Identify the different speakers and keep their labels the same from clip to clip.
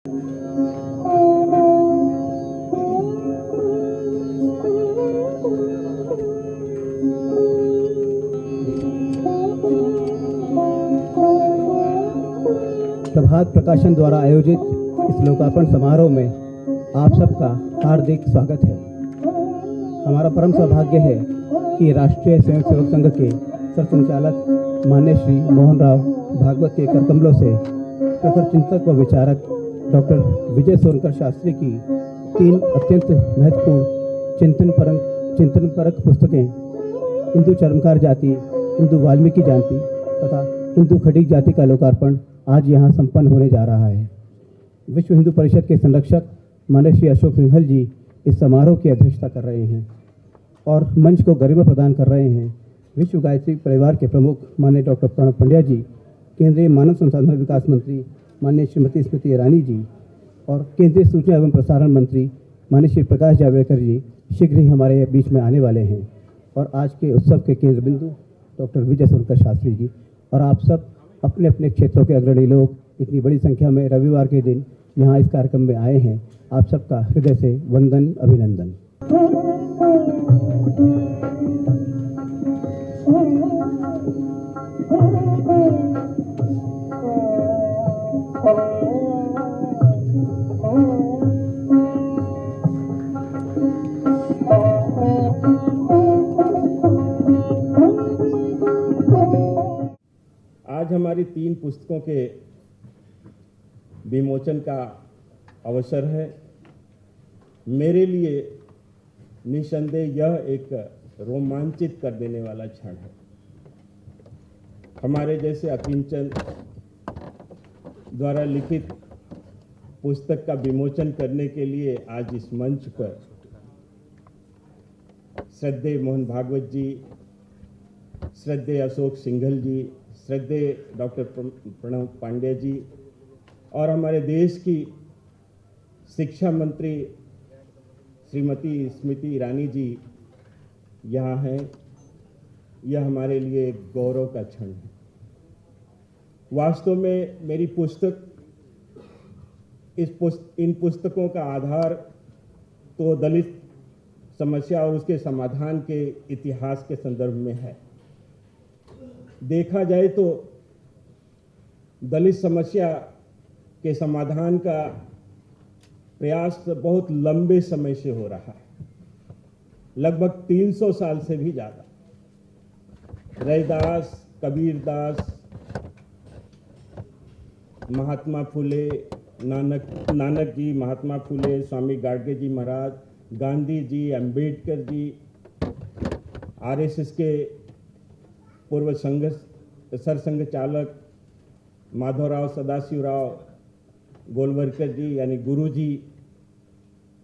Speaker 1: प्रभात प्रकाशन द्वारा आयोजित इस लोकार्पण समारोह में आप सबका हार्दिक स्वागत है। हमारा परम सौभाग्य है कि राष्ट्रीय स्वयंसेवक संघ के सरसंचालक माननीय श्री मोहन राव भागवत के करकमलों से प्रखर चिंतक व विचारक डॉक्टर विजय सोनकर शास्त्री की 3 अत्यंत महत्वपूर्ण चिंतनपरक पुस्तकें हिंदू चरमकार जाति, हिंदू वाल्मीकि जयंती तथा हिंदू खड़ीक जाति का लोकार्पण आज यहाँ संपन्न होने जा रहा है। विश्व हिंदू परिषद के संरक्षक माननीय श्री अशोक सिंघल जी इस समारोह की अध्यक्षता कर रहे हैं और मंच को गरिमा प्रदान कर रहे हैं। विश्व गायत्री परिवार के प्रमुख माननीय डॉक्टर प्रणव पंड्या जी, केंद्रीय मानव संसाधन विकास मंत्री माननीय श्रीमती स्मृति ईरानी जी और केंद्रीय सूचना एवं प्रसारण मंत्री माननीय श्री प्रकाश जावड़ेकर जी शीघ्र ही हमारे बीच में आने वाले हैं। और आज के उत्सव के केंद्र बिंदु डॉक्टर विजय सोनकर शास्त्री जी और आप सब अपने अपने क्षेत्रों के अग्रणी लोग इतनी बड़ी संख्या में रविवार के दिन यहाँ इस कार्यक्रम में आए हैं। आप सबका हृदय से वंदन, अभिनंदन।
Speaker 2: आज हमारी 3 पुस्तकों के विमोचन का अवसर है। मेरे लिए निसंदेह यह एक रोमांचित कर देने वाला क्षण है। हमारे जैसे अकिंचन द्वारा लिखित पुस्तक का विमोचन करने के लिए आज इस मंच पर श्रद्धेय मोहन भागवत जी, श्रद्धेय अशोक सिंघल जी, श्रद्धेय डॉक्टर प्रणव पांड्या जी और हमारे देश की शिक्षा मंत्री श्रीमती स्मृति ईरानी जी यहाँ हैं। यह हमारे लिए एक गौरव का क्षण है। वास्तव में मेरी पुस्तक इन पुस्तकों का आधार तो दलित समस्या और उसके समाधान के इतिहास के संदर्भ में है। देखा जाए तो दलित समस्या के समाधान का प्रयास बहुत लंबे समय से हो रहा है, लगभग 300 साल से भी ज़्यादा। रैदास, कबीरदास, महात्मा फुले, नानक जी, महात्मा फुले, स्वामी गाडगे जी महाराज, गांधी जी, अंबेडकर जी, आरएसएस के पूर्व सरसंघ चालक माधवराव सदाशिवराव गोलवरकर जी यानी गुरु जी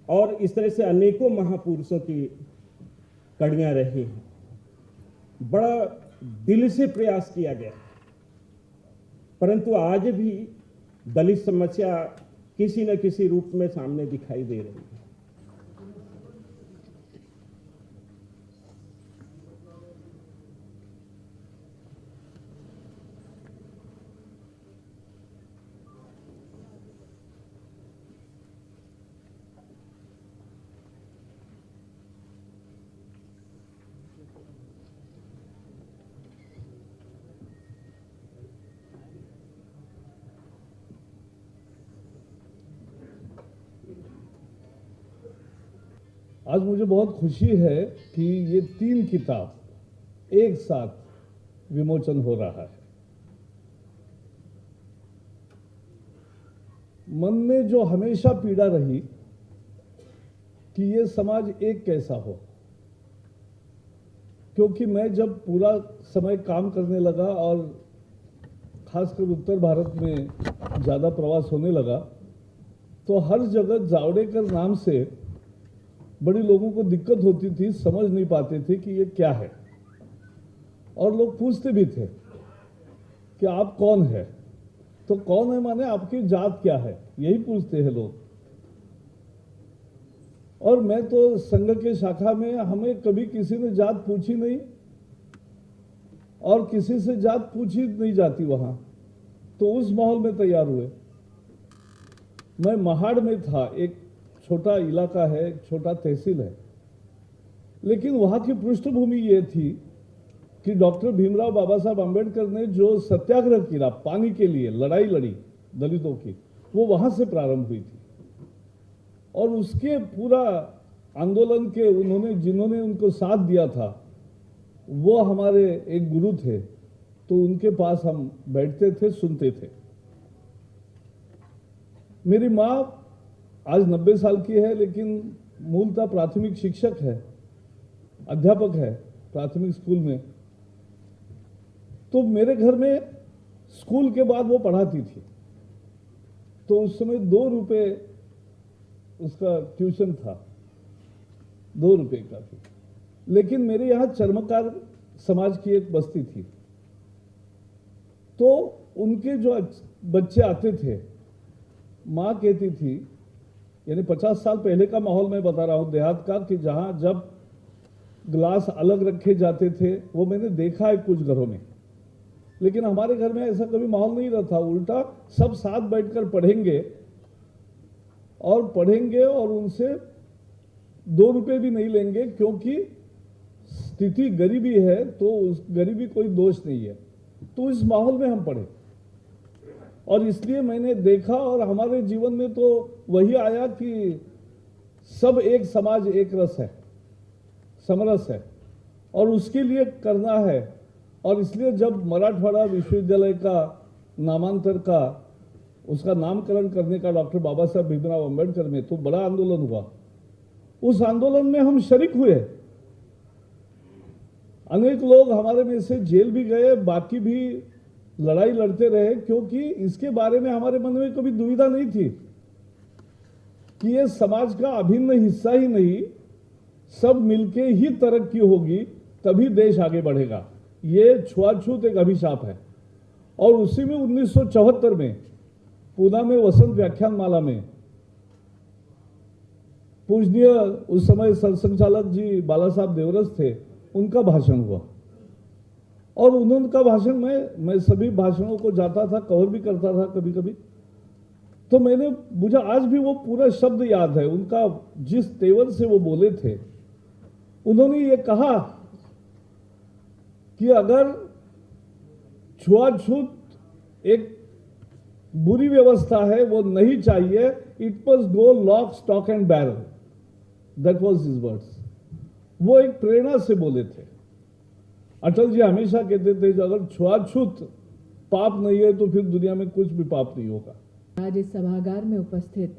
Speaker 2: और इस तरह से अनेकों महापुरुषों की कड़ियां रही हैं। बड़ा दिल से प्रयास किया गया, परंतु आज भी दलित समस्या किसी न किसी रूप में सामने दिखाई दे रही है।
Speaker 3: आज मुझे बहुत खुशी है कि ये 3 किताब एक साथ विमोचन हो रहा है। मन में जो हमेशा पीड़ा रही कि ये समाज एक कैसा हो, क्योंकि मैं जब पूरा समय काम करने लगा और खासकर उत्तर भारत में ज़्यादा प्रवास होने लगा तो हर जगह जावड़ेकर नाम से बड़ी लोगों को दिक्कत होती थी, समझ नहीं पाते थे कि ये क्या है। और लोग पूछते भी थे कि आप कौन है, तो कौन है माने आपकी जात क्या है, यही पूछते हैं लोग। और मैं तो संघ के शाखा में हमें कभी किसी ने जात पूछी नहीं और किसी से जात पूछी नहीं जाती वहां, तो उस माहौल में तैयार हुए। मैं महाड़ में था, एक छोटा इलाका है, एक छोटा तहसील है, लेकिन वहां की पृष्ठभूमि ये थी कि डॉक्टर भीमराव बाबा साहब आम्बेडकर ने जो सत्याग्रह किया, पानी के लिए लड़ाई लड़ी दलितों की, वो वहां से प्रारंभ हुई थी। और उसके पूरा आंदोलन के जिन्होंने उनको साथ दिया था, वो हमारे एक गुरु थे, तो उनके पास हम बैठते थे, सुनते थे। मेरी माँ आज 90 साल की है, लेकिन मूलतः प्राथमिक शिक्षक है, अध्यापक है प्राथमिक स्कूल में। तो मेरे घर में स्कूल के बाद वो पढ़ाती थी, तो उस समय 2 रुपए उसका ट्यूशन था, 2 रुपए का थी। लेकिन मेरे यहाँ चर्मकार समाज की एक बस्ती थी, तो उनके जो बच्चे आते थे, माँ कहती थी, यानी 50 साल पहले का माहौल मैं बता रहा हूं देहात का, कि जहां जब ग्लास अलग रखे जाते थे, वो मैंने देखा है कुछ घरों में, लेकिन हमारे घर में ऐसा कभी माहौल नहीं रहता। उल्टा सब साथ बैठकर पढ़ेंगे और उनसे 2 रुपए भी नहीं लेंगे, क्योंकि स्थिति गरीबी है, तो उस गरीबी कोई दोष नहीं है। तो इस माहौल में हम पढ़े, और इसलिए मैंने देखा, और हमारे जीवन में तो वही आया कि सब एक समाज एक रस है, समरस है, और उसके लिए करना है। और इसलिए जब मराठवाड़ा विश्वविद्यालय का नामांतर का, उसका नामकरण करने का डॉक्टर बाबा साहब भीमराव अम्बेडकर में, तो बड़ा आंदोलन हुआ। उस आंदोलन में हम शरीक हुए, अनेक लोग हमारे में से जेल भी गए, बाकी भी लड़ाई लड़ते रहे, क्योंकि इसके बारे में हमारे मन में कभी दुविधा नहीं थी कि ये समाज का अभिन्न हिस्सा ही नहीं, सब मिलके ही तरक्की होगी, तभी देश आगे बढ़ेगा। ये छुआछूत एक अभिशाप है। और उसी में 1974 में पूना में वसंत व्याख्यान माला में पूजनीय उस समय संचालक जी बाला साहब देवरस थे, उनका भाषण हुआ। और उनका भाषण मैं सभी भाषणों को जाता था, कवर भी करता था कभी कभी। तो मुझे आज भी वो पूरा शब्द याद है, उनका जिस तेवर से वो बोले थे। उन्होंने ये कहा कि अगर छुआछूत एक बुरी व्यवस्था है, वो नहीं चाहिए, it must go lock stock and barrel, that was his words. वो एक प्रेरणा से बोले थे। अटल जी हमेशा कहते थे कि अगर छुआछूत पाप नहीं है, तो फिर दुनिया में कुछ भी पाप नहीं होगा।
Speaker 4: आज इस सभागार में उपस्थित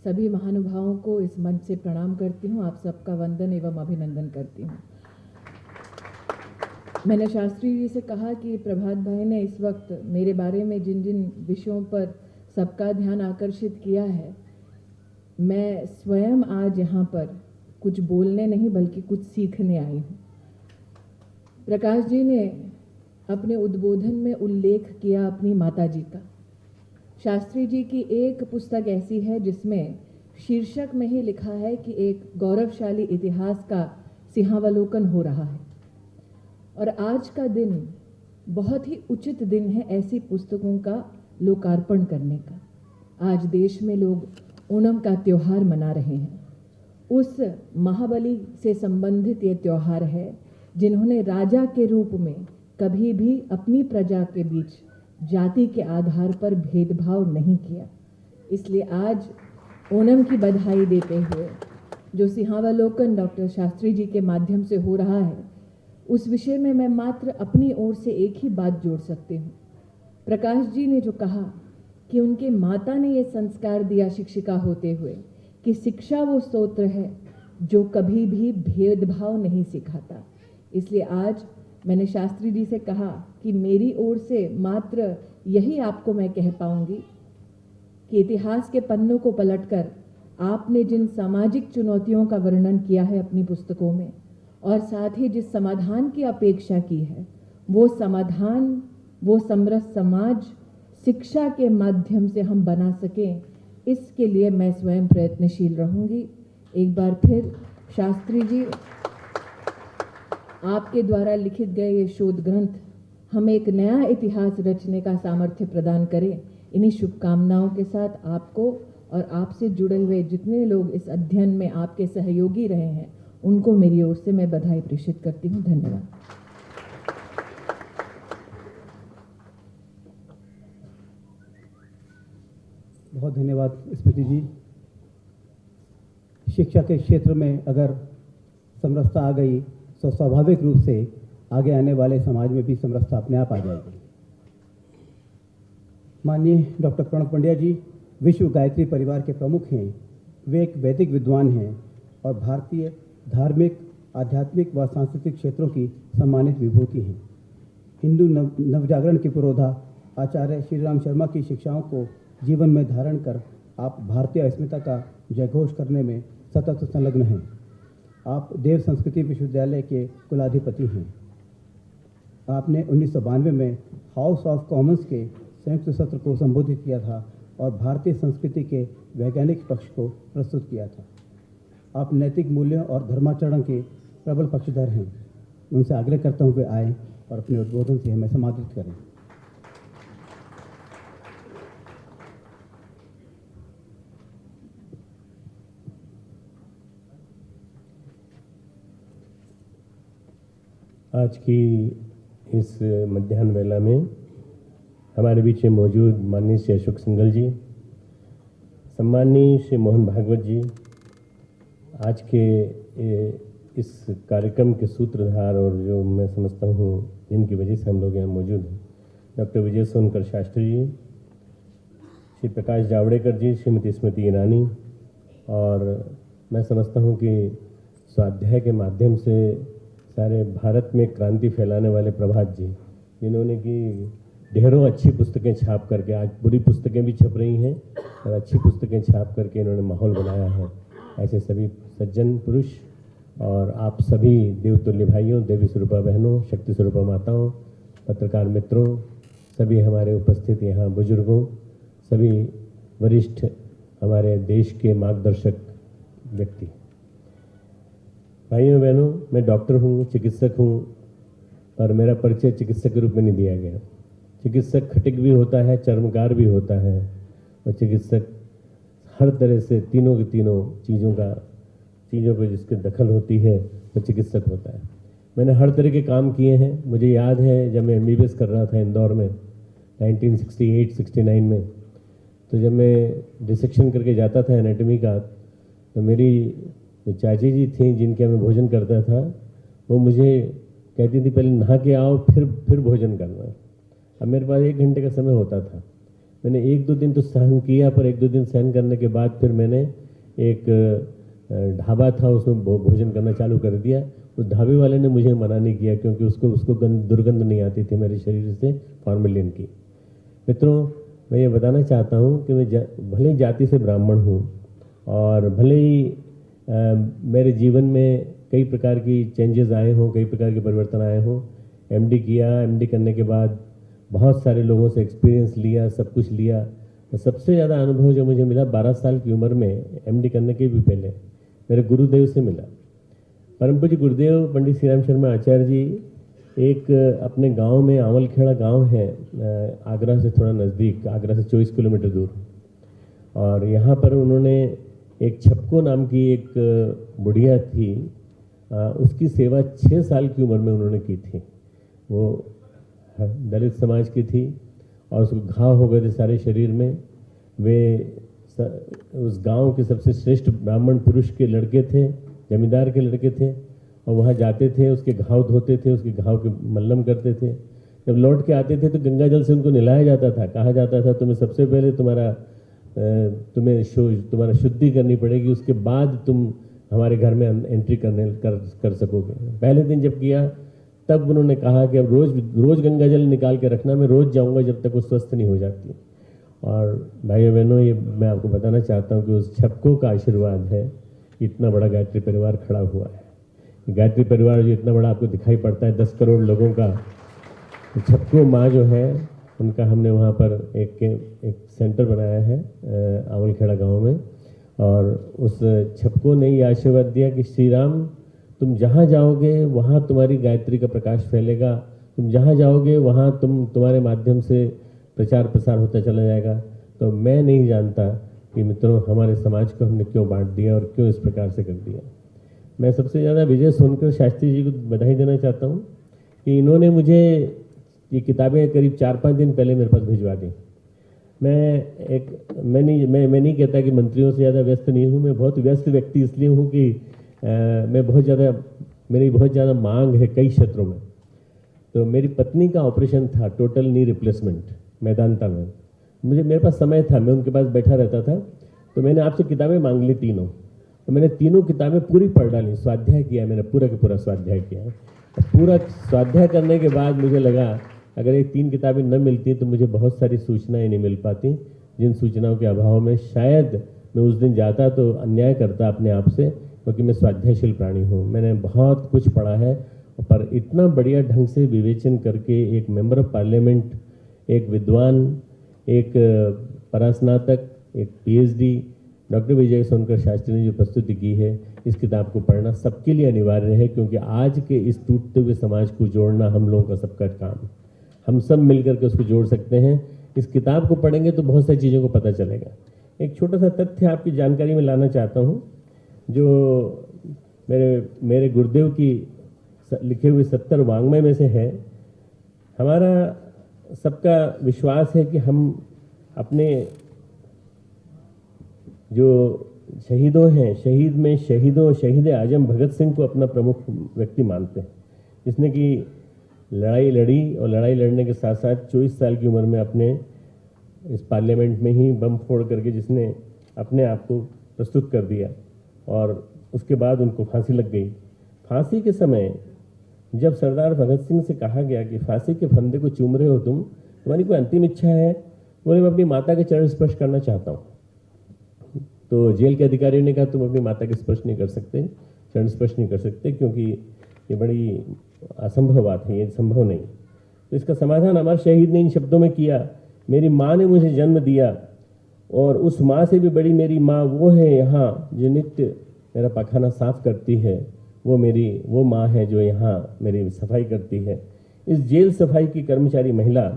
Speaker 4: सभी महानुभावों को इस मंच से प्रणाम करती हूँ, आप सबका वंदन एवं अभिनंदन करती हूँ। मैंने शास्त्री जी से कहा कि प्रभात भाई ने इस वक्त मेरे बारे में जिन जिन विषयों पर सबका ध्यान आकर्षित किया है, मैं स्वयं आज यहाँ पर कुछ बोलने नहीं बल्कि कुछ सीखने आई हूँ। प्रकाश जी ने अपने उद्बोधन में उल्लेख किया अपनी माता जी का। शास्त्री जी की एक पुस्तक ऐसी है जिसमें शीर्षक में ही लिखा है कि एक गौरवशाली इतिहास का सिंहावलोकन हो रहा है, और आज का दिन बहुत ही उचित दिन है ऐसी पुस्तकों का लोकार्पण करने का। आज देश में लोग ओणम का त्योहार मना रहे हैं। उस महाबली से संबंधित ये त्योहार है जिन्होंने राजा के रूप में कभी भी अपनी प्रजा के बीच जाति के आधार पर भेदभाव नहीं किया। इसलिए आज ओणम की बधाई देते हुए जो सिंहावलोकन डॉक्टर शास्त्री जी के माध्यम से हो रहा है, उस विषय में मैं मात्र अपनी ओर से एक ही बात जोड़ सकती हूँ। प्रकाश जी ने जो कहा कि उनके माता ने ये संस्कार दिया शिक्षिका होते हुए कि शिक्षा वो स्तोत्र है जो कभी भी भेदभाव नहीं सिखाता। इसलिए आज मैंने शास्त्री जी से कहा कि मेरी ओर से मात्र यही आपको मैं कह पाऊंगी कि इतिहास के पन्नों को पलटकर आपने जिन सामाजिक चुनौतियों का वर्णन किया है अपनी पुस्तकों में, और साथ ही जिस समाधान की अपेक्षा की है, वो समाधान, वो समरस समाज शिक्षा के माध्यम से हम बना सकें, इसके लिए मैं स्वयं प्रयत्नशील रहूंगी। एक बार फिर शास्त्री जी, आपके द्वारा लिखित गए ये शोध ग्रंथ हमें एक नया इतिहास रचने का सामर्थ्य प्रदान करें। इन्हीं शुभकामनाओं के साथ आपको और आपसे जुड़े हुए जितने लोग इस अध्ययन में आपके सहयोगी रहे हैं, उनको मेरी ओर से मैं बधाई प्रेषित करती हूँ। धन्यवाद।
Speaker 1: बहुत धन्यवाद स्मृति जी। शिक्षा के क्षेत्र में अगर समरसता आ गई तो स्वाभाविक रूप से आगे आने वाले समाज में भी समरसता अपने आप आ जाएगी। माननीय डॉक्टर प्रणव पंड्या जी विश्व गायत्री परिवार के प्रमुख हैं। वे एक वैदिक विद्वान हैं और भारतीय धार्मिक, आध्यात्मिक व सांस्कृतिक क्षेत्रों की सम्मानित विभूति हैं। हिंदू नवजागरण के पुरोधा आचार्य श्री राम शर्मा की शिक्षाओं को जीवन में धारण कर आप भारतीय अस्मिता का जयघोष करने में सतत संलग्न हैं। आप देव संस्कृति विश्वविद्यालय के कुलाधिपति हैं। आपने 1992 में हाउस ऑफ कॉमन्स के संयुक्त सत्र को संबोधित किया था और भारतीय संस्कृति के वैज्ञानिक पक्ष को प्रस्तुत किया था। आप नैतिक मूल्यों और धर्माचरण के प्रबल पक्षधर हैं। उनसे आग्रह करता हूँ वे आए और अपने उद्बोधन से हमें समाधित करें।
Speaker 5: आज की इस मध्याह्न वेला में हमारे बीच में मौजूद माननीय श्री अशोक सिंघल जी, सम्माननीय श्री मोहन भागवत जी, आज के इस कार्यक्रम के सूत्रधार और जो मैं समझता हूँ जिनकी वजह से हम लोग यहाँ मौजूद हैं, डॉक्टर विजय सोनकर शास्त्री जी, श्री प्रकाश जावड़ेकर जी, श्रीमती स्मृति ईरानी, और मैं समझता हूँ कि स्वाध्याय के माध्यम से सारे भारत में क्रांति फैलाने वाले प्रभात जी, जिन्होंने कि ढेरों अच्छी पुस्तकें छाप करके, आज बुरी पुस्तकें भी छप रही हैं और अच्छी पुस्तकें छाप करके इन्होंने माहौल बनाया है। ऐसे सभी सज्जन पुरुष और आप सभी देवतुल्य भाइयों, देवी स्वरूपा बहनों, शक्ति स्वरूपा माताओं, पत्रकार मित्रों, सभी हमारे उपस्थित यहाँ बुजुर्गों, सभी वरिष्ठ हमारे देश के मार्गदर्शक व्यक्ति, भाइयों बहनों, मैं डॉक्टर हूँ, चिकित्सक हूँ, पर मेरा परिचय चिकित्सक के रूप में नहीं दिया गया। चिकित्सक खटिक भी होता है, चर्मकार भी होता है, और चिकित्सक हर तरह से तीनों की तीनों चीज़ों पर जिसकी दखल होती है वो चिकित्सक होता है। मैंने हर तरह के काम किए हैं। मुझे याद है जब मैं MBBS कर रहा था इंदौर में 1968-69 में, तो जब मैं डिसेक्शन करके जाता था एनाटॉमी का, तो मेरी जो चाची जी थी जिनके मैं भोजन करता था, वो मुझे कहती थी पहले नहा के आओ फिर भोजन करना। अब मेरे पास 1 घंटे का समय होता था। मैंने 1-2 दिन तो सहन किया, पर 1-2 दिन सहन करने के बाद फिर मैंने एक ढाबा था उसमें भोजन करना चालू कर दिया। उस ढाबे वाले ने मुझे मना नहीं किया क्योंकि उसको दुर्गंध नहीं आती थी मेरे शरीर से फॉर्मेलिन की। मित्रों, मैं ये बताना चाहता हूँ कि मैं भले ही जाति से ब्राह्मण हूँ और भले ही मेरे जीवन में कई प्रकार की चेंजेस आए हों, कई प्रकार के परिवर्तन आए हों। MD किया, MD करने के बाद बहुत सारे लोगों से एक्सपीरियंस लिया, सब कुछ लिया। तो सबसे ज़्यादा अनुभव जो मुझे मिला 12 साल की उम्र में, MD करने के भी पहले, मेरे गुरुदेव से मिला। परम पूज्य गुरुदेव पंडित श्री राम शर्मा आचार्य जी एक अपने गांव में, आंवलखेड़ा गांव है आगरा से थोड़ा नज़दीक, आगरा से 24 किलोमीटर दूर, और यहाँ पर उन्होंने एक छपको नाम की एक बुढ़िया थी, उसकी सेवा 6 साल की उम्र में उन्होंने की थी। वो दलित समाज की थी और उसको घाव हो गए थे सारे शरीर में। वे उस गांव के सबसे श्रेष्ठ ब्राह्मण पुरुष के लड़के थे, जमींदार के लड़के थे, और वहाँ जाते थे, उसके घाव धोते थे, उसके घाव के मल्लम करते थे। जब लौट के आते थे तो गंगा जल से उनको नहलाया जाता था। कहा जाता था तुम्हें सबसे पहले तुम्हारा शुद्धि करनी पड़ेगी, उसके बाद तुम हमारे घर में एंट्री कर सकोगे। पहले दिन जब किया तब उन्होंने कहा कि अब रोज़ गंगा जल निकाल के रखना, मैं रोज़ जाऊंगा जब तक वो स्वस्थ नहीं हो जाती। और भाइयों बहनों, ये मैं आपको बताना चाहता हूँ कि उस छपको का आशीर्वाद है कि इतना बड़ा गायत्री परिवार खड़ा हुआ है। गायत्री परिवार जो इतना बड़ा आपको दिखाई पड़ता है 10 करोड़ लोगों का, तो छपको माँ जो है उनका हमने वहाँ पर एक सेंटर बनाया है आंवलखेड़ा गाँव में, और उस छपको ने ये आशीर्वाद दिया कि श्री राम, तुम जहाँ जाओगे वहाँ तुम्हारी गायत्री का प्रकाश फैलेगा, तुम जहाँ जाओगे वहाँ तुम्हारे माध्यम से प्रचार प्रसार होता चला जाएगा। तो मैं नहीं जानता कि मित्रों हमारे समाज को हमने क्यों बांट दिया और क्यों इस प्रकार से कर दिया। मैं सबसे ज़्यादा विजय सोनकर शास्त्री जी को बधाई देना चाहता हूँ कि इन्होंने मुझे ये किताबें करीब 4-5 दिन पहले मेरे पास भिजवा दी। मैं नहीं कहता कि मंत्रियों से ज़्यादा व्यस्त नहीं हूँ, मैं बहुत व्यस्त व्यक्ति इसलिए हूँ कि मेरी बहुत ज़्यादा मांग है कई क्षेत्रों में। तो मेरी पत्नी का ऑपरेशन था, टोटल नी रिप्लेसमेंट, मैदानता में। मेरे पास समय था, मैं उनके पास बैठा रहता था, तो मैंने आपसे किताबें मांग ली तीनों। तो मैंने तीनों किताबें पूरी पढ़ डाली, स्वाध्याय किया, मैंने पूरा का पूरा स्वाध्याय किया। पूरा स्वाध्याय करने के बाद मुझे लगा अगर ये 3 किताबें न मिलती तो मुझे बहुत सारी सूचनाएं नहीं मिल पाती, जिन सूचनाओं के अभाव में शायद मैं उस दिन जाता तो अन्याय करता अपने आप से, क्योंकि मैं स्वाध्यायशील प्राणी हूँ। मैंने बहुत कुछ पढ़ा है, पर इतना बढ़िया ढंग से विवेचन करके एक मेंबर ऑफ पार्लियामेंट, एक विद्वान, एक परास्नातक, एक पीएचडी डॉक्टर विजय सोनकर शास्त्री ने जो प्रस्तुति की है, इस किताब को पढ़ना सबके लिए अनिवार्य है, क्योंकि आज के इस टूटते हुए समाज को जोड़ना हम लोगों का सबका काम है। हम सब मिलकर के उसको जोड़ सकते हैं। इस किताब को पढ़ेंगे तो बहुत सारी चीज़ों को पता चलेगा। एक छोटा सा तथ्य आपकी जानकारी में लाना चाहता हूँ, जो मेरे गुरुदेव की लिखे हुए 70 वाङ्मय में से है। हमारा सबका विश्वास है कि हम अपने जो शहीदों हैं, शहीद आजम भगत सिंह को अपना प्रमुख व्यक्ति मानते हैं, जिसने कि लड़ाई लड़ी और लड़ाई लड़ने के साथ साथ 24 साल की उम्र में अपने इस पार्लियामेंट में ही बम फोड़ करके जिसने अपने आप को प्रस्तुत कर दिया, और उसके बाद उनको फांसी लग गई। फांसी के समय जब सरदार भगत सिंह से कहा गया कि फांसी के फंदे को चूम रहे हो तुम्हारी कोई अंतिम इच्छा है? बोले मैं अपनी माता के चरण स्पर्श करना चाहता हूँ। तो जेल के अधिकारियों ने कहा तुम अपनी माता के स्पर्श नहीं कर सकते, चरण स्पर्श नहीं कर सकते, क्योंकि ये बड़ी असंभव बात है, ये संभव नहीं। तो इसका समाधान हमारे शहीद ने इन शब्दों में किया, मेरी माँ ने मुझे जन्म दिया और उस माँ से भी बड़ी मेरी माँ वो है यहाँ जो नित्य मेरा पखाना साफ करती है, वो माँ है जो यहाँ मेरी सफाई करती है। इस जेल सफाई की कर्मचारी महिला,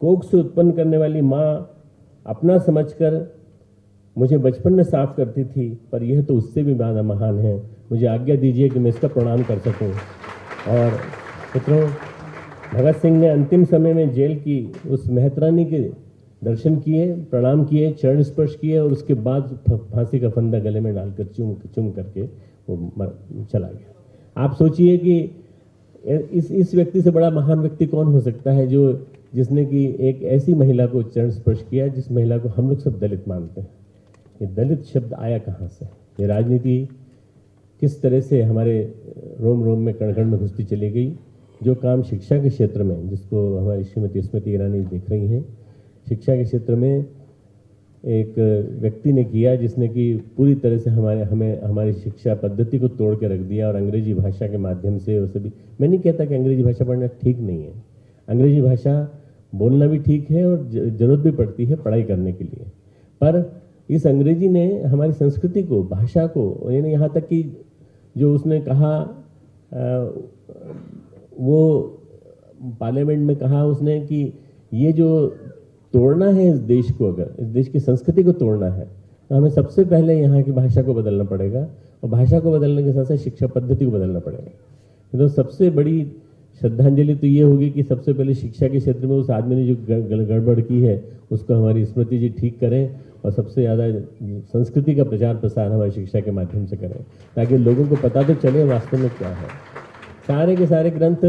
Speaker 5: कोख से उत्पन्न करने वाली माँ अपना समझकर मुझे बचपन में साफ करती थी, पर यह तो उससे भी ज़्यादा महान है। मुझे आज्ञा दीजिए कि मैं इसका प्रणाम कर सकूं। और मित्रों, भगत सिंह ने अंतिम समय में जेल की उस मेहतरानी के दर्शन किए, प्रणाम किए, चरण स्पर्श किए, और उसके बाद फांसी का फंदा गले में डालकर चूम करके वो चला गया। आप सोचिए कि इस व्यक्ति से बड़ा महान व्यक्ति कौन हो सकता है, जिसने कि एक ऐसी महिला को चरण स्पर्श किया, जिस महिला को हम लोग सब दलित मानते हैं। ये दलित शब्द आया कहाँ से? ये राजनीति किस तरह से हमारे रोम रोम में कण कण में घुसती चली गई। जो काम शिक्षा के क्षेत्र में, जिसको हमारी श्रीमती स्मृति ईरानी देख रही हैं, शिक्षा के क्षेत्र में एक व्यक्ति ने किया जिसने कि पूरी तरह से हमारी शिक्षा पद्धति को तोड़ के रख दिया, और अंग्रेजी भाषा के माध्यम से और सभी। मैं नहीं कहता कि अंग्रेजी भाषा पढ़ना ठीक नहीं है, अंग्रेजी भाषा बोलना भी ठीक है और जरूरत भी पड़ती है पढ़ाई करने के लिए, पर इस अंग्रेजी ने हमारी संस्कृति को, भाषा को, यानी यहाँ तक कि जो उसने कहा, वो पार्लियामेंट में कहा उसने कि ये जो तोड़ना है इस देश को, अगर इस देश की संस्कृति को तोड़ना है तो हमें सबसे पहले यहाँ की भाषा को बदलना पड़ेगा, और भाषा को बदलने के साथ साथ शिक्षा पद्धति को बदलना पड़ेगा। तो सबसे बड़ी श्रद्धांजलि तो ये होगी कि सबसे पहले शिक्षा के क्षेत्र में उस आदमी ने जो गड़बड़ की है उसको हमारी स्मृति जी ठीक करें, और सबसे ज़्यादा संस्कृति का प्रचार प्रसार हमारी शिक्षा के माध्यम से करें, ताकि लोगों को पता तो चले वास्तव में क्या है। सारे के सारे ग्रंथ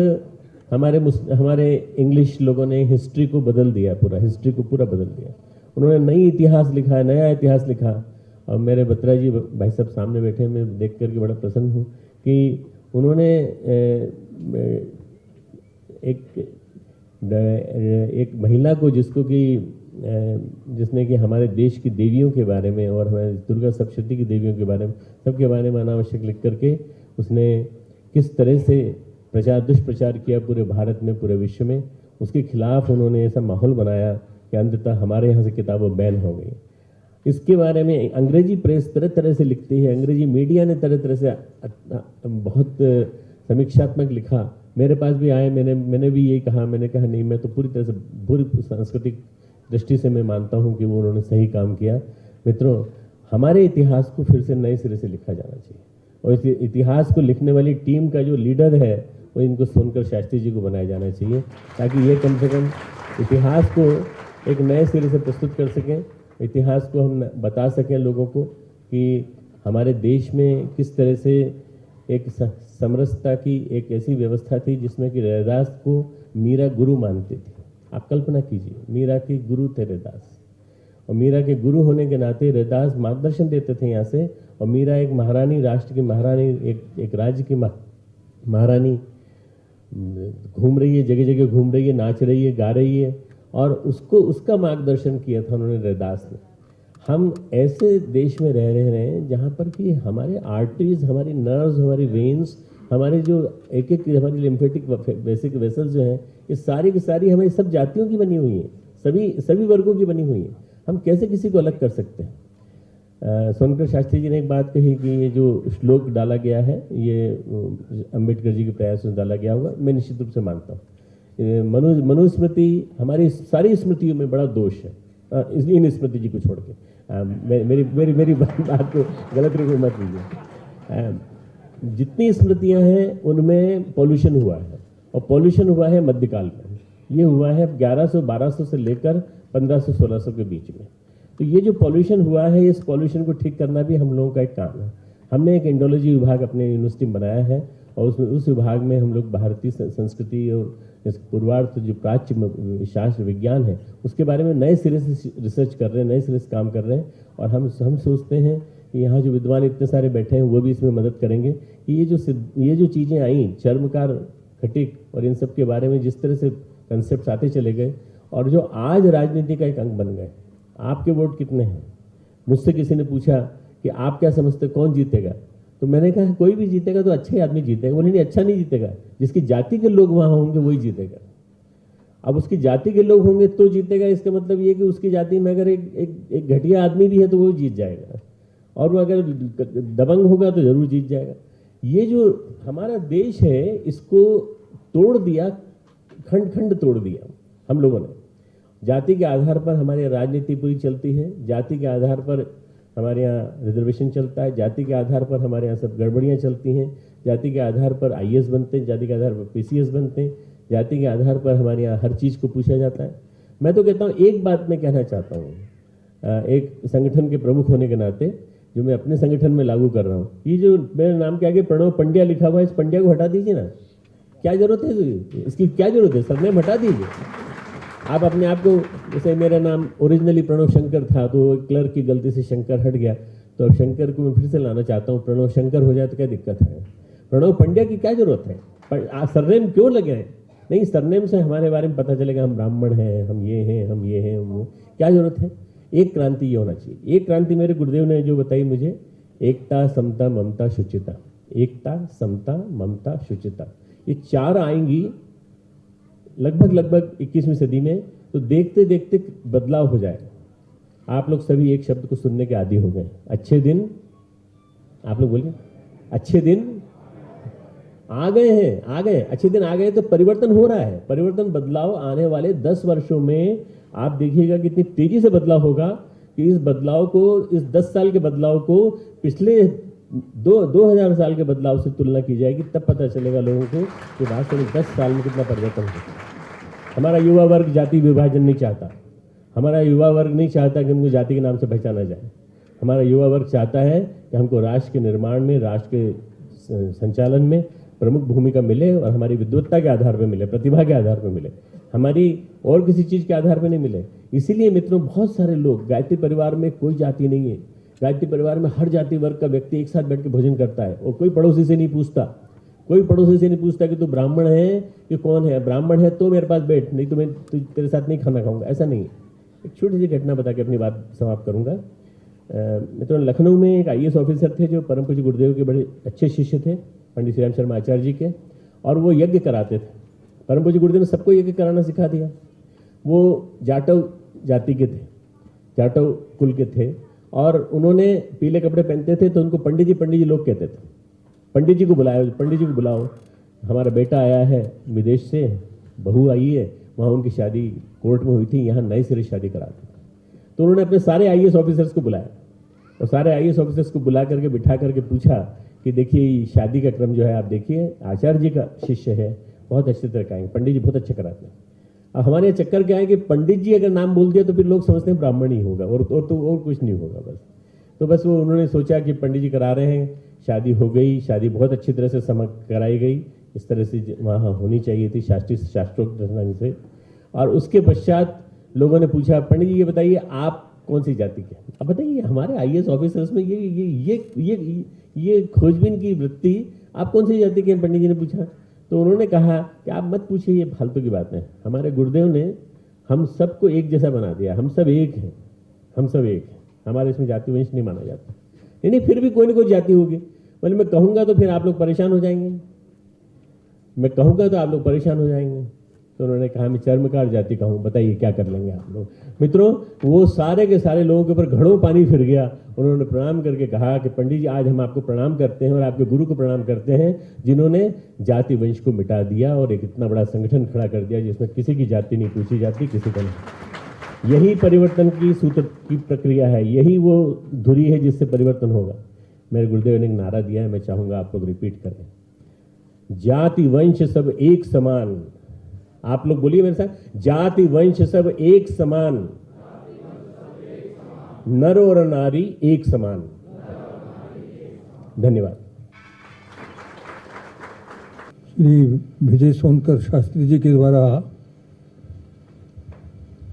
Speaker 5: हमारे इंग्लिश लोगों ने हिस्ट्री को बदल दिया, हिस्ट्री को पूरा बदल दिया। उन्होंने नई इतिहास लिखा है, नया इतिहास लिखा। और मेरे बत्रा जी भाई साहब सामने बैठे, मैं देख करके बड़ा प्रसन्न हूँ कि उन्होंने एक महिला को जिसने कि हमारे देश की देवियों के बारे में और हमारे दुर्गा सप्तशती की देवियों के बारे में, सबके बारे में अनावश्यक लिख करके उसने किस तरह से दुष्प्रचार किया पूरे भारत में, पूरे विश्व में। उसके खिलाफ उन्होंने ऐसा माहौल बनाया कि अंततः हमारे यहाँ से किताबें बैन हो गई। इसके बारे में अंग्रेजी प्रेस तरह तरह से लिखती है, अंग्रेजी मीडिया ने तरह तरह से बहुत समीक्षात्मक लिखा। मेरे पास भी आए, मैंने भी यही कहा, मैंने कहा नहीं, मैं तो पूरी तरह से पूरी सांस्कृतिक दृष्टि से मैं मानता हूं कि वो उन्होंने सही काम किया। मित्रों, हमारे इतिहास को फिर से नए सिरे से लिखा जाना चाहिए और इस इतिहास को लिखने वाली टीम का जो लीडर है वो इनको सोनकर शास्त्री जी को बनाया जाना चाहिए, ताकि ये कम से कम इतिहास को एक नए सिरे से प्रस्तुत कर सकें, इतिहास को हम बता सकें लोगों को कि हमारे देश में किस तरह से एक समरसता की एक ऐसी व्यवस्था थी जिसमें कि रैदास को मीरा गुरु मानते थे। आप कल्पना कीजिए, मीरा के गुरु थे रैदास, और मीरा के गुरु होने के नाते रैदास मार्गदर्शन देते थे यहाँ से, और मीरा एक महारानी, राष्ट्र की महारानी, एक राज्य की महारानी घूम रही है, जगह जगह घूम रही है, नाच रही है, गा रही है, और उसका मार्गदर्शन किया था उन्होंने रैदास ने। हम ऐसे देश में रह रहे हैं जहाँ पर कि हमारे आर्टरीज, हमारी नर्व्स, हमारी वेन्स, हमारे जो एक एक हमारी लिम्फेटिक बेसिक वेसल्स जो हैं, ये सारी की सारी हमारी सब जातियों की बनी हुई हैं, सभी वर्गों की बनी हुई हैं। हम कैसे किसी को अलग कर सकते हैं? सोनकर शास्त्री जी ने एक बात कही कि ये जो श्लोक डाला गया है ये अंबेडकर जी के प्रयास में डाला गया होगा, मैं निश्चित रूप से मानता हूँ। मनुस्मृति, हमारी सारी स्मृतियों में बड़ा दोष है, इन स्मृति जी को छोड़ के। मेरी बात को गलत रूप में मत लीजिए। जितनी स्मृतियां हैं उनमें पॉल्यूशन हुआ है, और पॉल्यूशन हुआ है मध्यकाल में। ये हुआ है 1100-1200 से लेकर 1500-1600 के बीच में। तो ये जो पॉल्यूशन हुआ है, इस पॉल्यूशन को ठीक करना भी हम लोगों का एक काम है। हमने एक इंडोलॉजी विभाग अपने यूनिवर्सिटी में बनाया है, और उस विभाग में हम लोग भारतीय संस्कृति और इस पूर्वार्थ जो प्राच्य शास्त्र विज्ञान है उसके बारे में नए सिरे से रिसर्च कर रहे हैं, नए सिरे से काम कर रहे हैं। और हम सोचते हैं कि यहाँ जो विद्वान इतने सारे बैठे हैं वो भी इसमें मदद करेंगे कि ये जो चीज़ें आई, चर्मकार, खटिक और इन सब के बारे में जिस तरह से कंसेप्ट आते चले गए, और जो आज राजनीति का एक अंग बन गए। आपके वोट कितने हैं? मुझसे किसी ने पूछा कि आप क्या समझते कौन जीतेगा, तो मैंने कहा कोई भी जीतेगा तो अच्छा ही आदमी जीतेगा। बोले नहीं, अच्छा नहीं जीतेगा, जिसकी जाति के लोग वहाँ होंगे वही जीतेगा। अब उसकी जाति के लोग होंगे तो जीतेगा, इसका मतलब ये कि उसकी जाति में अगर एक घटिया आदमी भी है तो वो जीत जाएगा, और वो अगर दबंग होगा तो जरूर जीत जाएगा। ये जो हमारा देश है इसको तोड़ दिया, खंड खंड तोड़ दिया हम लोगों ने। जाति के आधार पर हमारी राजनीति पूरी चलती है, जाति के आधार पर हमारे यहाँ रिजर्वेशन चलता है, जाति के आधार पर हमारे यहाँ सब गड़बड़ियाँ चलती हैं, जाति के आधार पर IAS बनते हैं, जाति के आधार पर PCS बनते हैं, जाति के आधार पर हमारे यहाँ हर चीज़ को पूछा जाता है। मैं तो कहता हूँ, एक बात मैं कहना चाहता हूँ, एक संगठन के प्रमुख होने के नाते जो मैं अपने संगठन में लागू कर रहा हूँ, ये जो मेरे नाम के आगे प्रणव पंड्या लिखा हुआ है, इस पंड्या को हटा दीजिए ना। क्या जरूरत है इसकी? क्या जरूरत है? सरनेम हटा दीजिए। आप अपने आप को, जैसे मेरा नाम ओरिजिनली प्रणव शंकर था, तो क्लर्क की गलती से शंकर हट गया, तो अब शंकर को मैं फिर से लाना चाहता हूँ। प्रणव शंकर हो जाए तो क्या दिक्कत है? प्रणव पंड्या की क्या जरूरत है? सरनेम क्यों लगे हैं? नहीं, सरनेम से हमारे बारे में पता चलेगा हम ब्राह्मण हैं, हम ये हैं, हम ये हैं, वो। क्या जरूरत है? एक क्रांति ये होना चाहिए। एक क्रांति मेरे गुरुदेव ने जो बताई मुझे, एकता, समता, ममता, शुचिता। एकता, समता, ममता, शुचिता, ये चार आएंगी लगभग 21वीं सदी में, तो देखते देखते बदलाव हो जाएगा। आप लोग सभी एक शब्द को सुनने के आदी हो गए, अच्छे दिन। आप लोग बोलिए, अच्छे दिन आ गए हैं, आ गए, अच्छे दिन आ गए। तो परिवर्तन हो रहा है, परिवर्तन, बदलाव आने वाले 10 वर्षों में आप देखिएगा कितनी तेजी से बदलाव होगा कि इस बदलाव को, इस 10 साल के बदलाव को पिछले 2000 साल के बदलाव से तुलना की जाएगी, तब पता चलेगा लोगों को कि वास्तव में 10 साल में कितना परिवर्तन होगा। हमारा युवा वर्ग जाति विभाजन नहीं चाहता, हमारा युवा वर्ग नहीं चाहता कि उनको जाति के नाम से पहचाना जाए। हमारा युवा वर्ग चाहता है कि हमको राष्ट्र के निर्माण में, राष्ट्र के संचालन में प्रमुख भूमिका मिले, और हमारी विद्वत्ता के आधार पर मिले, प्रतिभा के आधार पर मिले, हमारी और किसी चीज़ के आधार पर नहीं मिले। इसीलिए मित्रों, बहुत सारे लोग, गायत्री परिवार में कोई जाति नहीं है, गायत्री परिवार में हर जाति वर्ग का व्यक्ति एक साथ बैठ के भोजन करता है, और कोई पड़ोसी से नहीं पूछता, कोई पड़ोसी से नहीं पूछता कि तू ब्राह्मण है कि कौन है। ब्राह्मण है तो मेरे पास बैठ, नहीं तो मैं तेरे साथ नहीं खाना खाऊंगा, ऐसा नहीं है। एक छोटी सी घटना बता के अपनी बात समाप्त करूंगा। मित्रों, लखनऊ में एक IAS ऑफिसर थे जो परम पूज्य गुरुदेव के बड़े अच्छे शिष्य थे, पंडित श्री राम शर्मा आचार्य जी के, और वो यज्ञ कराते थे। परम पूज्य गुरुदेव ने सबको यज्ञ कराना सिखा दिया। वो जाटव जाति के थे, जाटव कुल के थे, और उन्होंने पीले कपड़े पहनते थे, तो उनको पंडित जी लोग कहते थे। पंडित जी को बुलाओ, पंडित जी को बुलाओ, हमारा बेटा आया है विदेश से, बहू आई है, वहाँ उनकी शादी कोर्ट में हुई थी, यहाँ नए सिरे शादी कराते। तो उन्होंने अपने सारे आईएएस ऑफिसर्स को बुलाया और सारे आईएएस ऑफिसर्स को बुला करके बिठा करके पूछा कि देखिए शादी का क्रम जो है आप देखिए, आचार्य जी का शिष्य है, बहुत अच्छी तरह कराएंगे, पंडित जी बहुत अच्छा कराते हैं। अब हमारे यहाँ चक्कर क्या है कि पंडित जी अगर नाम बोल दिया तो फिर लोग समझते हैं ब्राह्मण ही होगा और कुछ नहीं होगा बस। तो बस वो उन्होंने सोचा कि पंडित जी करा रहे हैं, शादी हो गई, शादी बहुत अच्छी तरह से कराई गई, इस तरह से वहाँ होनी चाहिए थी शास्त्रोक्त ढंग से। और उसके पश्चात लोगों ने पूछा पंडित जी ये बताइए आप कौन सी जाति के? अब बताइए हमारे आईएएस ऑफिसर्स में ये खोजबीन की वृत्ति, आप कौन सी जाति के? पंडित जी ने पूछा तो उन्होंने कहा कि आप मत पूछिए, ये फालतू की बात है। हमारे गुरुदेव ने हम सबको एक जैसा बना दिया, हम सब एक हैं, हम सब एक हैं, हमारे इसमें जाति वंश नहीं माना जाता। नहीं फिर भी कोई ना कोई जाति होगी। बोले मैं कहूँगा तो फिर आप लोग परेशान हो जाएंगे, मैं कहूँगा तो आप लोग परेशान हो जाएंगे। तो उन्होंने कहा मैं चर्मकार जाति का हूँ, बताइए क्या कर लेंगे आप लोग। मित्रों वो सारे के सारे लोगों के ऊपर घड़ों पानी फिर गया। उन्होंने प्रणाम करके कहा कि पंडित जी आज हम आपको प्रणाम करते हैं और आपके गुरु को प्रणाम करते हैं जिन्होंने जाति वंश को मिटा दिया और एक इतना बड़ा संगठन खड़ा कर दिया जिसमें किसी की जाति नहीं पूछी जाती, किसी का नहीं। यही परिवर्तन की सूत्र की प्रक्रिया है, यही वो धुरी है जिससे परिवर्तन होगा। मेरे गुरुदेव ने एक नारा दिया है, मैं चाहूँगा आप लोग रिपीट करें, जाति वंश सब एक समान। आप लोग बोलिए मेरे साथ, जाति वंश सब एक समान, नर और नारी एक समान। धन्यवाद।
Speaker 6: श्री विजय सोनकर शास्त्री जी के द्वारा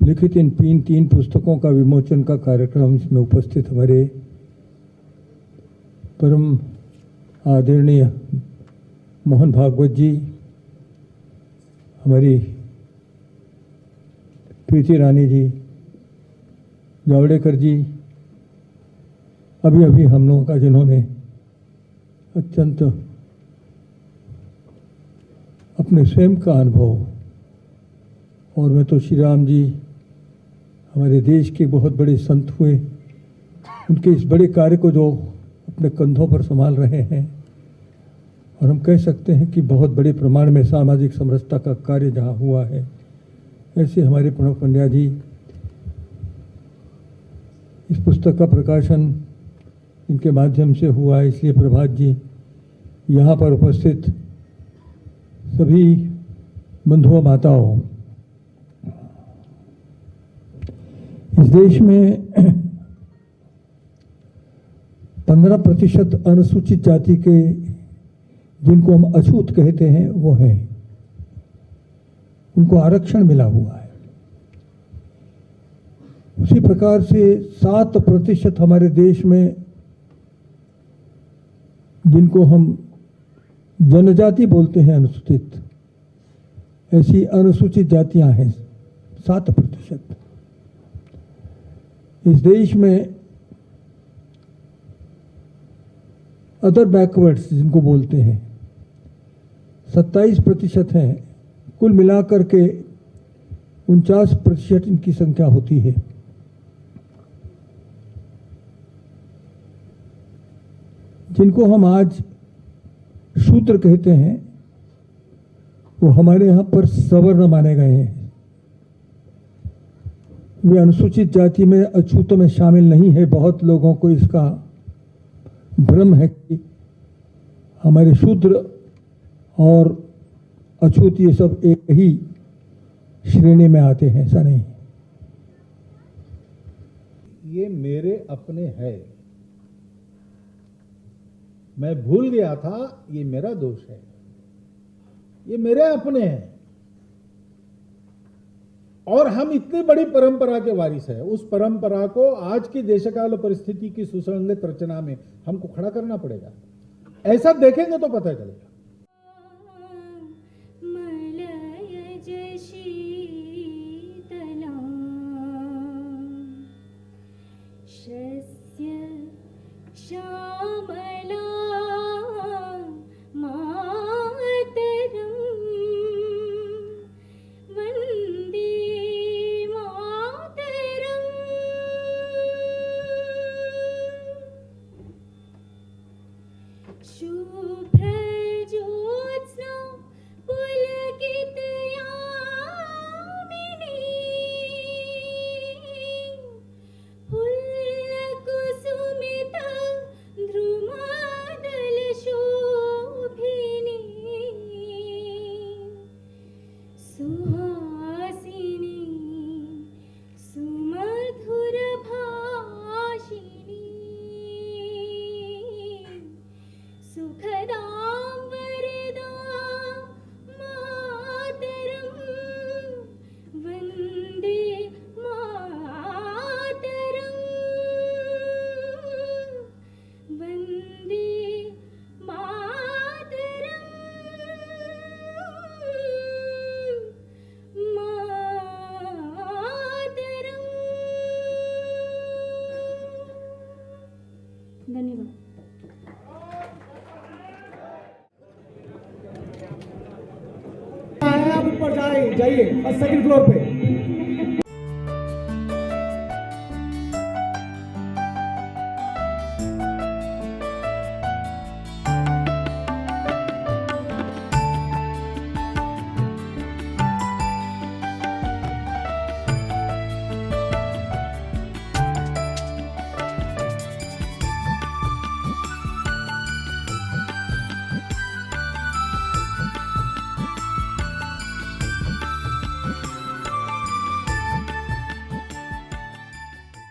Speaker 6: लिखित इन तीन पुस्तकों का विमोचन का कार्यक्रम, इसमें उपस्थित हमारे परम आदरणीय मोहन भागवत जी, हमारी प्रीति रानी जी, जावड़ेकर जी, अभी हम लोगों का जिन्होंने अत्यंत अपने स्वयं का अनुभव, और मैं तो श्री राम जी हमारे देश के बहुत बड़े संत हुए, उनके इस बड़े कार्य को जो अपने कंधों पर संभाल रहे हैं, और हम कह सकते हैं कि बहुत बड़े प्रमाण में सामाजिक समरसता का कार्य जहाँ हुआ है, ऐसे हमारे प्रणव पंड्या जी, इस पुस्तक का प्रकाशन इनके माध्यम से हुआ है। इसलिए प्रभात जी, यहाँ पर उपस्थित सभी बंधुओं माताओं, इस देश में 15% अनुसूचित जाति के, जिनको हम अछूत कहते हैं, वो हैं, उनको आरक्षण मिला हुआ है। उसी प्रकार से 7% हमारे देश में, जिनको हम जनजाति बोलते हैं अनुसूचित, ऐसी अनुसूचित जातियां हैं 7%। इस देश में अदर बैकवर्ड्स जिनको बोलते हैं 27% हैं। कुल मिलाकर के 49% इनकी संख्या होती है। जिनको हम आज शूद्र कहते हैं, वो हमारे यहाँ पर सवर्ण माने गए हैं। वे अनुसूचित जाति में, अछूतों में शामिल नहीं है। बहुत लोगों को इसका भ्रम है कि हमारे शूद्र और अछूत ये सब एक ही श्रेणी में आते हैं, ऐसा नहीं।
Speaker 7: ये मेरे अपने है, मैं भूल गया था, ये मेरा दोष है। ये मेरे अपने हैं और हम इतनी बड़ी परंपरा के वारिस हैं। उस परंपरा को आज की देशकाल परिस्थिति की सुसंगत रचना में हमको खड़ा करना पड़ेगा। ऐसा देखेंगे तो पता चलेगा।
Speaker 8: आप ऊपर जाइए, सेकंड फ्लोर पे।